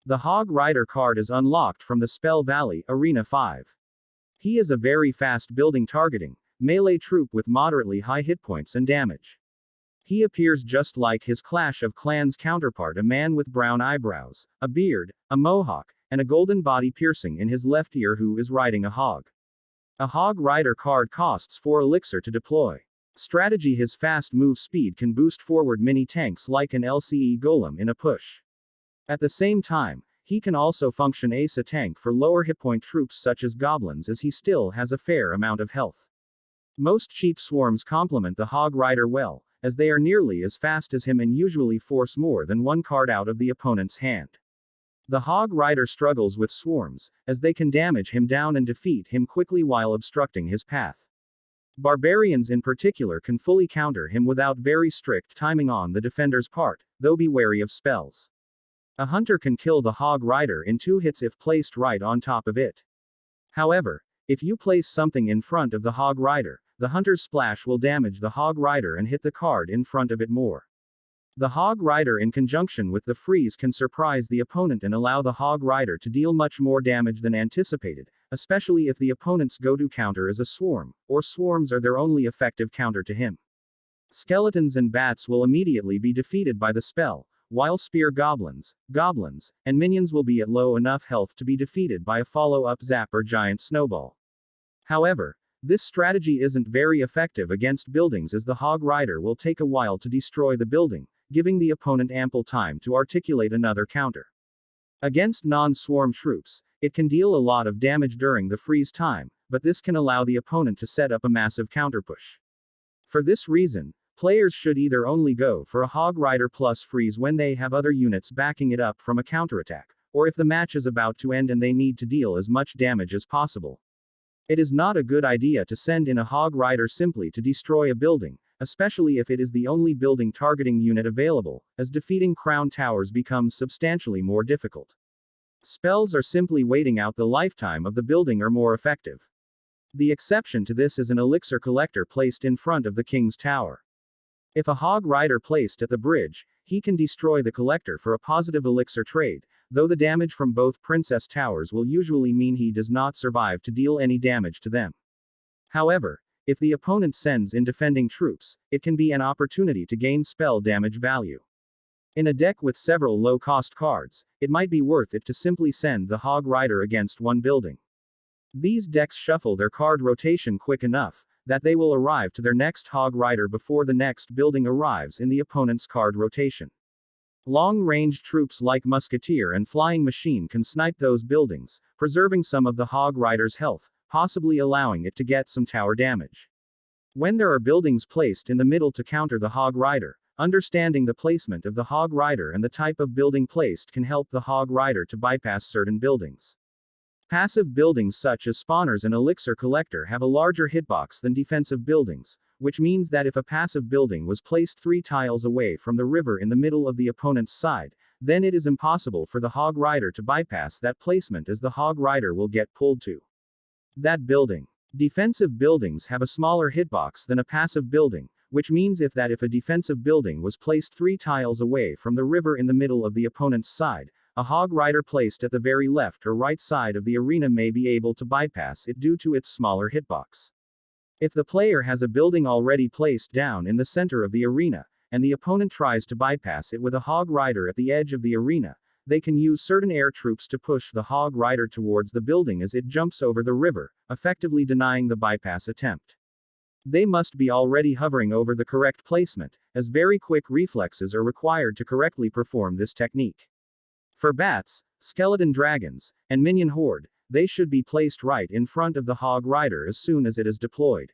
The Hog Rider card is unlocked from the Spell Valley, Arena 5. He is a very fast building targeting, melee troop with moderately high hit points and damage. He appears just like his Clash of Clans counterpart, a man with brown eyebrows, a beard, a mohawk, and a golden body piercing in his left ear who is riding a hog. A Hog Rider card costs 4 elixir to deploy. Strategy: his fast move speed can boost forward mini tanks like an LCE Golem in a push. At the same time, he can also function as a tank for lower hit point troops such as goblins, as he still has a fair amount of health. Most cheap swarms complement the Hog Rider well, as they are nearly as fast as him and usually force more than one card out of the opponent's hand. The Hog Rider struggles with swarms, as they can damage him down and defeat him quickly while obstructing his path. Barbarians in particular can fully counter him without very strict timing on the defender's part, though be wary of spells. A hunter can kill the Hog Rider in 2 hits if placed right on top of it. However, if you place something in front of the Hog Rider, the hunter's splash will damage the Hog Rider and hit the card in front of it more. The Hog Rider in conjunction with the freeze can surprise the opponent and allow the Hog Rider to deal much more damage than anticipated, especially if the opponent's go-to counter is a swarm, or swarms are their only effective counter to him. Skeletons and bats will immediately be defeated by the spell, while spear goblins, and minions will be at low enough health to be defeated by a follow-up zap or giant snowball. However, this strategy isn't very effective against buildings, as the Hog Rider will take a while to destroy the building, giving the opponent ample time to articulate another counter. Against non-swarm troops, it can deal a lot of damage during the freeze time, but this can allow the opponent to set up a massive counterpush. For this reason, players should either only go for a Hog Rider plus freeze when they have other units backing it up from a counterattack, or if the match is about to end and they need to deal as much damage as possible. It is not a good idea to send in a Hog Rider simply to destroy a building, especially if it is the only building targeting unit available, as defeating crown towers becomes substantially more difficult. Spells are simply waiting out the lifetime of the building are more effective. The exception to this is an elixir collector placed in front of the king's tower. If a Hog Rider placed at the bridge, he can destroy the collector for a positive elixir trade, though the damage from both princess towers will usually mean he does not survive to deal any damage to them. However, if the opponent sends in defending troops, it can be an opportunity to gain spell damage value. In a deck with several low-cost cards, it might be worth it to simply send the Hog Rider against one building. These decks shuffle their card rotation quick enough that they will arrive to their next Hog Rider before the next building arrives in the opponent's card rotation. Long-range troops like Musketeer and Flying Machine can snipe those buildings, preserving some of the Hog Rider's health, possibly allowing it to get some tower damage. When there are buildings placed in the middle to counter the Hog Rider, understanding the placement of the Hog Rider and the type of building placed can help the Hog Rider to bypass certain buildings. Passive buildings such as spawners and elixir collector have a larger hitbox than defensive buildings, which means that if a passive building was placed 3 tiles away from the river in the middle of the opponent's side, then it is impossible for the Hog Rider to bypass that placement, as the Hog Rider will get pulled to that building. Defensive buildings have a smaller hitbox than a passive building, which means if a defensive building was placed 3 tiles away from the river in the middle of the opponent's side, a Hog Rider placed at the very left or right side of the arena may be able to bypass it due to its smaller hitbox. If the player has a building already placed down in the center of the arena, and the opponent tries to bypass it with a Hog Rider at the edge of the arena, they can use certain air troops to push the Hog Rider towards the building as it jumps over the river, effectively denying the bypass attempt. They must be already hovering over the correct placement, as very quick reflexes are required to correctly perform this technique. For bats, skeleton dragons, and minion horde, they should be placed right in front of the Hog Rider as soon as it is deployed.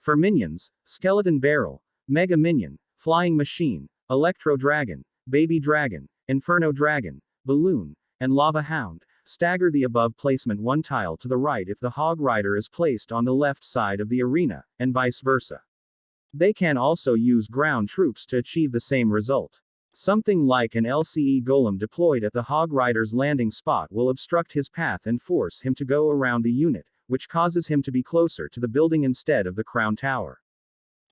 For minions, skeleton barrel, mega minion, flying machine, electro dragon, baby dragon, inferno dragon, balloon, and lava hound, stagger the above placement 1 tile to the right if the Hog Rider is placed on the left side of the arena, and vice versa. They can also use ground troops to achieve the same result. Something like an LCE Golem deployed at the Hog Rider's landing spot will obstruct his path and force him to go around the unit, which causes him to be closer to the building instead of the crown tower.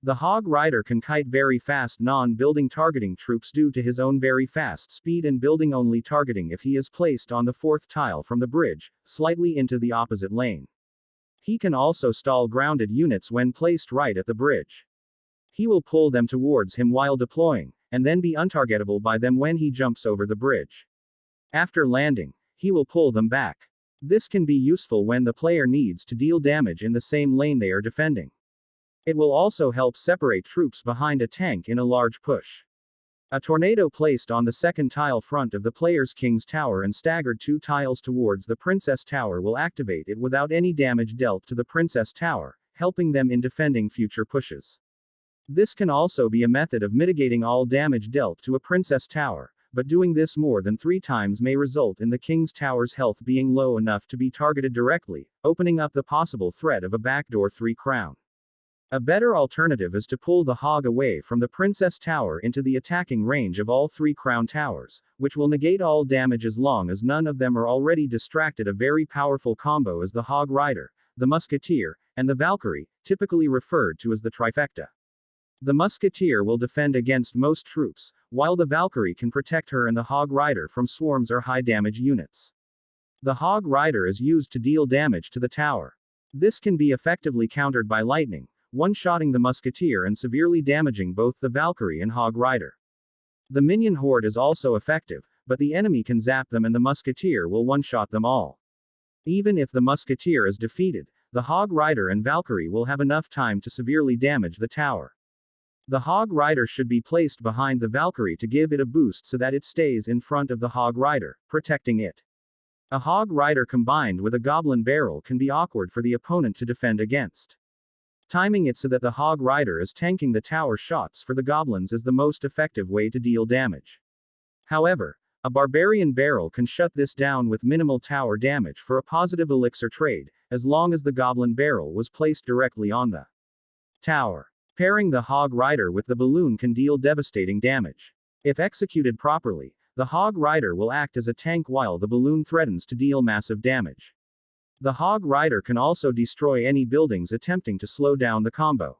The Hog Rider can kite very fast non-building targeting troops due to his own very fast speed and building only targeting if he is placed on the fourth tile from the bridge, slightly into the opposite lane. He can also stall grounded units when placed right at the bridge. He will pull them towards him while deploying, and then be untargetable by them when he jumps over the bridge. After landing, he will pull them back. This can be useful when the player needs to deal damage in the same lane they are defending. It will also help separate troops behind a tank in a large push. A tornado placed on the second tile front of the player's King's Tower and staggered 2 tiles towards the Princess Tower will activate it without any damage dealt to the Princess Tower, helping them in defending future pushes. This can also be a method of mitigating all damage dealt to a Princess Tower, but doing this more than 3 times may result in the King's Tower's health being low enough to be targeted directly, opening up the possible threat of a backdoor 3 crown. A better alternative is to pull the Hog away from the Princess Tower into the attacking range of all 3 crown towers, which will negate all damage as long as none of them are already distracted. A very powerful combo is the Hog Rider, the Musketeer, and the Valkyrie, typically referred to as the trifecta. The Musketeer will defend against most troops, while the Valkyrie can protect her and the Hog Rider from swarms or high damage units. The Hog Rider is used to deal damage to the tower. This can be effectively countered by lightning, one-shotting the Musketeer and severely damaging both the Valkyrie and Hog Rider. The minion horde is also effective, but the enemy can zap them and the Musketeer will one-shot them all. Even if the Musketeer is defeated, the Hog Rider and Valkyrie will have enough time to severely damage the tower. The Hog Rider should be placed behind the Valkyrie to give it a boost so that it stays in front of the Hog Rider, protecting it. A Hog Rider combined with a Goblin Barrel can be awkward for the opponent to defend against. Timing it so that the Hog Rider is tanking the tower shots for the goblins is the most effective way to deal damage. However, a Barbarian Barrel can shut this down with minimal tower damage for a positive elixir trade, as long as the Goblin Barrel was placed directly on the tower. Pairing the Hog Rider with the balloon can deal devastating damage. If executed properly, the Hog Rider will act as a tank while the balloon threatens to deal massive damage. The Hog Rider can also destroy any buildings attempting to slow down the combo.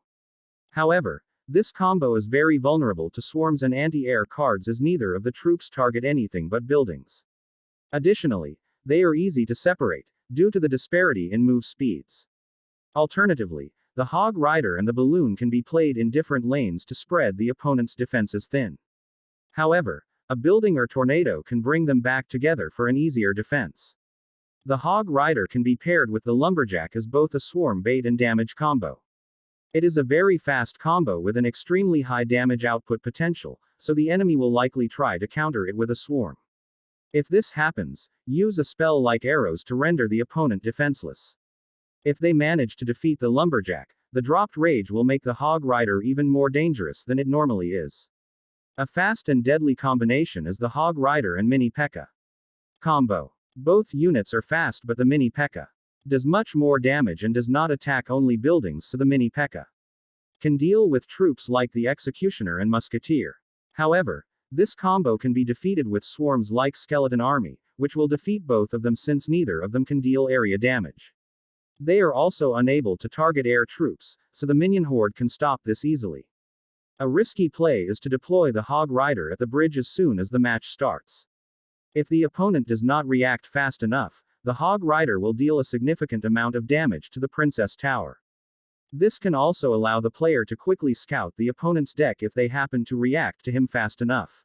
However, this combo is very vulnerable to swarms and anti-air cards as neither of the troops target anything but buildings. Additionally, they are easy to separate, due to the disparity in move speeds. Alternatively, the Hog Rider and the balloon can be played in different lanes to spread the opponent's defenses thin. However, a building or tornado can bring them back together for an easier defense. The Hog Rider can be paired with the Lumberjack as both a swarm bait and damage combo. It is a very fast combo with an extremely high damage output potential, so the enemy will likely try to counter it with a swarm. If this happens, use a spell like arrows to render the opponent defenseless. If they manage to defeat the Lumberjack, the dropped rage will make the Hog Rider even more dangerous than it normally is. A fast and deadly combination is the Hog Rider and Mini P.E.K.K.A. combo. Both units are fast, but the Mini P.E.K.K.A. does much more damage and does not attack only buildings, so the Mini P.E.K.K.A. can deal with troops like the Executioner and Musketeer. However, this combo can be defeated with swarms like Skeleton Army, which will defeat both of them since neither of them can deal area damage. They are also unable to target air troops, so the minion horde can stop this easily. A risky play is to deploy the Hog Rider at the bridge as soon as the match starts. If the opponent does not react fast enough, the Hog Rider will deal a significant amount of damage to the Princess Tower. This can also allow the player to quickly scout the opponent's deck if they happen to react to him fast enough.